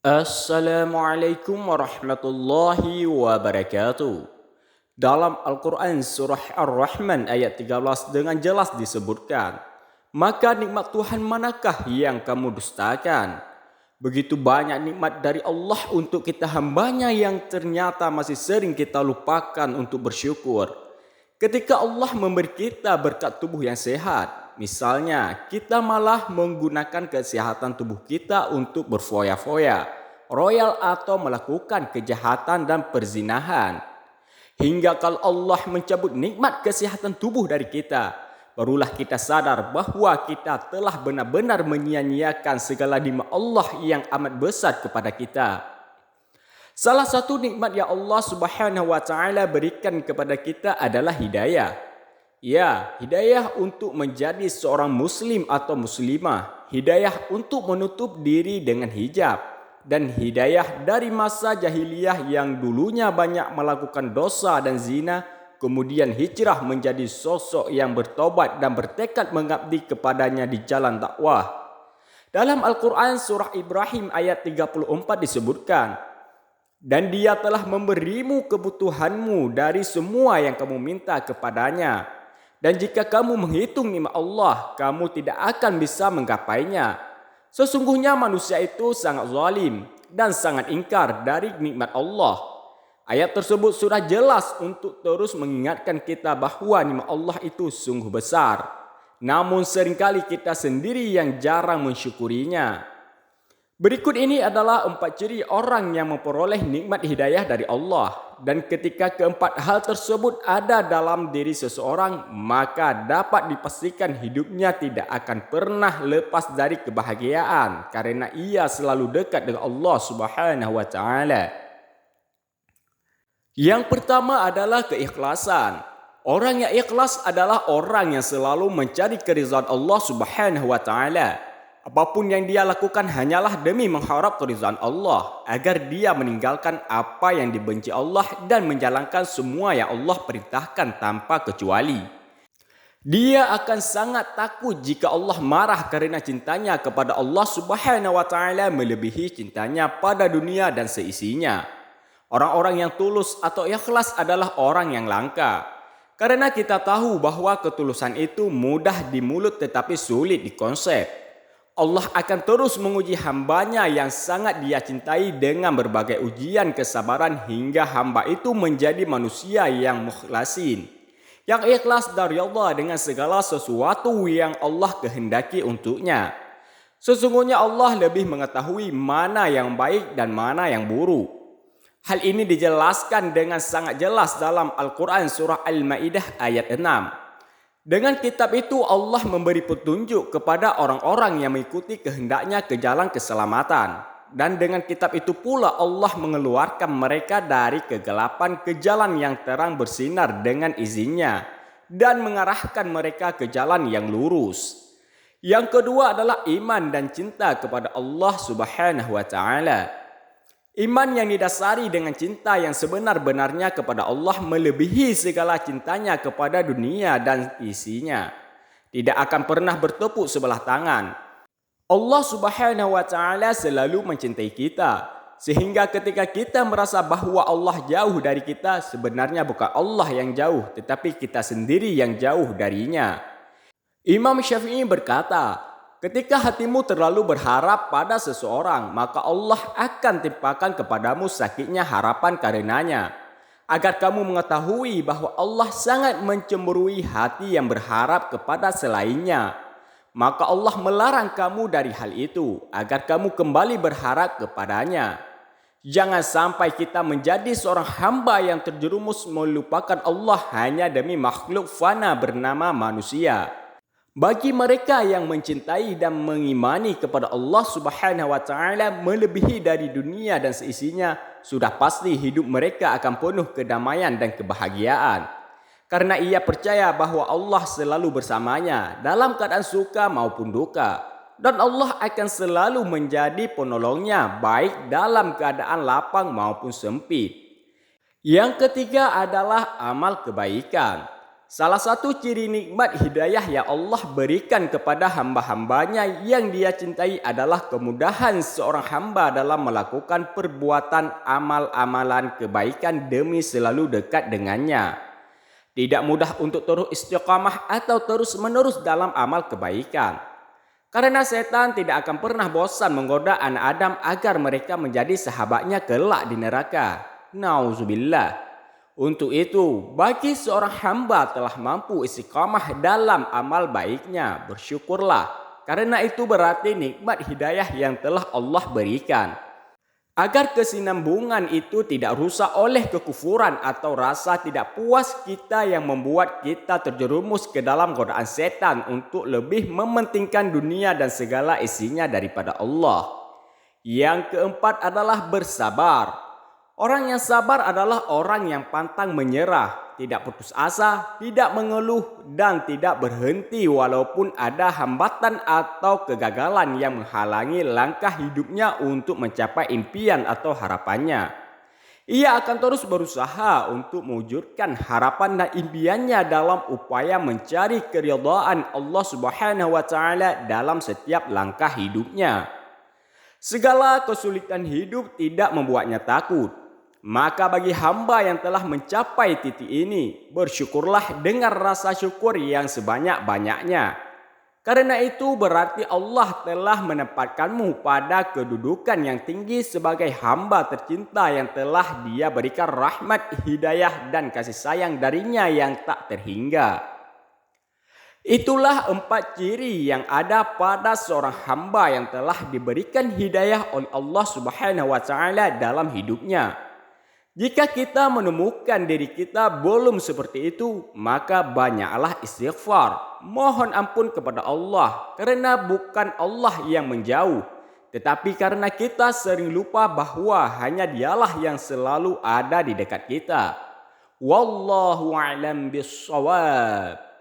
Assalamualaikum warahmatullahi wabarakatuh. Dalam Al-Quran surah Ar-Rahman ayat 13 dengan jelas disebutkan, maka nikmat Tuhan manakah yang kamu dustakan? Begitu banyak nikmat dari Allah untuk kita hambanya yang ternyata masih sering kita lupakan untuk bersyukur. Ketika Allah memberi kita berkat tubuh yang sehat, misalnya kita malah menggunakan kesehatan tubuh kita untuk berfoya-foya, royal atau melakukan kejahatan dan perzinahan. Hingga kalau Allah mencabut nikmat kesehatan tubuh dari kita, barulah kita sadar bahwa kita telah benar-benar menyia-nyiakan segala nikmat Allah yang amat besar kepada kita. Salah satu nikmat yang Allah Subhanahu wa taala berikan kepada kita adalah hidayah. Ya, hidayah untuk menjadi seorang muslim atau muslimah, hidayah untuk menutup diri dengan hijab, dan hidayah dari masa jahiliyah yang dulunya banyak melakukan dosa dan zina, kemudian hijrah menjadi sosok yang bertobat dan bertekad mengabdi kepadanya di jalan dakwah. Dalam Al-Quran surah Ibrahim ayat 34 disebutkan, dan dia telah memberimu kebutuhanmu dari semua yang kamu minta kepadanya. Dan jika kamu menghitung nikmat Allah, kamu tidak akan bisa menggapainya. Sesungguhnya manusia itu sangat zalim dan sangat ingkar dari nikmat Allah. Ayat tersebut sudah jelas untuk terus mengingatkan kita bahwa nikmat Allah itu sungguh besar. Namun seringkali kita sendiri yang jarang mensyukurinya. Berikut ini adalah 4 ciri orang yang memperoleh nikmat hidayah dari Allah. Dan ketika keempat hal tersebut ada dalam diri seseorang, maka dapat dipastikan hidupnya tidak akan pernah lepas dari kebahagiaan karena ia selalu dekat dengan Allah Subhanahu wa taala. Yang pertama adalah keikhlasan. Orang yang ikhlas adalah orang yang selalu mencari keridhaan Allah Subhanahu wa taala. Apapun yang dia lakukan hanyalah demi mengharap keridhaan Allah, agar dia meninggalkan apa yang dibenci Allah dan menjalankan semua yang Allah perintahkan tanpa kecuali. Dia akan sangat takut jika Allah marah karena cintanya kepada Allah Subhanahu wa taala melebihi cintanya pada dunia dan seisinya. Orang-orang yang tulus atau ikhlas adalah orang yang langka. Karena kita tahu bahwa ketulusan itu mudah di mulut tetapi sulit dikonsep. Allah akan terus menguji hambanya yang sangat dia cintai dengan berbagai ujian kesabaran hingga hamba itu menjadi manusia yang mukhlasin, yang ikhlas dari Allah dengan segala sesuatu yang Allah kehendaki untuknya. Sesungguhnya Allah lebih mengetahui mana yang baik dan mana yang buruk. Hal ini dijelaskan dengan sangat jelas dalam Al-Quran surah Al-Ma'idah ayat 6. Dengan kitab itu Allah memberi petunjuk kepada orang-orang yang mengikuti kehendaknya ke jalan keselamatan. Dan dengan kitab itu pula Allah mengeluarkan mereka dari kegelapan ke jalan yang terang bersinar dengan izinnya. Dan mengarahkan mereka ke jalan yang lurus. Yang kedua adalah iman dan cinta kepada Allah Subhanahu wa taala. Iman yang didasari dengan cinta yang sebenar-benarnya kepada Allah melebihi segala cintanya kepada dunia dan isinya. Tidak akan pernah bertepuk sebelah tangan. Allah Subhanahu wa taala selalu mencintai kita. Sehingga ketika kita merasa bahwa Allah jauh dari kita, sebenarnya bukan Allah yang jauh, tetapi kita sendiri yang jauh darinya. Imam Syafi'i berkata, ketika hatimu terlalu berharap pada seseorang, maka Allah akan timpakan kepadamu sakitnya harapan karenanya. Agar kamu mengetahui bahwa Allah sangat mencemburui hati yang berharap kepada selainnya. Maka Allah melarang kamu dari hal itu, agar kamu kembali berharap kepadanya. Jangan sampai kita menjadi seorang hamba yang terjerumus melupakan Allah hanya demi makhluk fana bernama manusia. Bagi mereka yang mencintai dan mengimani kepada Allah Subhanahu wa taala melebihi dari dunia dan seisinya, sudah pasti hidup mereka akan penuh kedamaian dan kebahagiaan. Karena ia percaya bahwa Allah selalu bersamanya dalam keadaan suka maupun duka. Dan Allah akan selalu menjadi penolongnya baik dalam keadaan lapang maupun sempit. Yang ketiga adalah amal kebaikan. Salah satu ciri nikmat hidayah yang Allah berikan kepada hamba-hambanya yang dia cintai adalah kemudahan seorang hamba dalam melakukan perbuatan amal-amalan kebaikan demi selalu dekat dengannya. Tidak mudah untuk terus istiqamah atau terus-menerus dalam amal kebaikan. Karena setan tidak akan pernah bosan menggoda anak Adam agar mereka menjadi sahabatnya kelak di neraka. Nauzubillah. Untuk itu, bagi seorang hamba telah mampu istiqamah dalam amal baiknya, bersyukurlah. Karena itu berarti nikmat hidayah yang telah Allah berikan. Agar kesinambungan itu tidak rusak oleh kekufuran atau rasa tidak puas kita yang membuat kita terjerumus ke dalam godaan setan untuk lebih mementingkan dunia dan segala isinya daripada Allah. Yang keempat adalah bersabar. Orang yang sabar adalah orang yang pantang menyerah, tidak putus asa, tidak mengeluh, dan tidak berhenti walaupun ada hambatan atau kegagalan yang menghalangi langkah hidupnya untuk mencapai impian atau harapannya. Ia akan terus berusaha untuk mewujudkan harapan dan impiannya dalam upaya mencari keridhaan Allah Subhanahu wa taala dalam setiap langkah hidupnya. Segala kesulitan hidup tidak membuatnya takut. Maka bagi hamba yang telah mencapai titik ini, bersyukurlah dengan rasa syukur yang sebanyak-banyaknya. Karena itu berarti Allah telah menempatkanmu pada kedudukan yang tinggi sebagai hamba tercinta yang telah Dia berikan rahmat, hidayah dan kasih sayang darinya yang tak terhingga. Itulah 4 ciri yang ada pada seorang hamba yang telah diberikan hidayah oleh Allah Subhanahu wa taala dalam hidupnya. Jika kita menemukan diri kita belum seperti itu, maka banyaklah istighfar. Mohon ampun kepada Allah karena bukan Allah yang menjauh, tetapi karena kita sering lupa bahwa hanya Dialah yang selalu ada di dekat kita. Wallahu a'lam bishawab.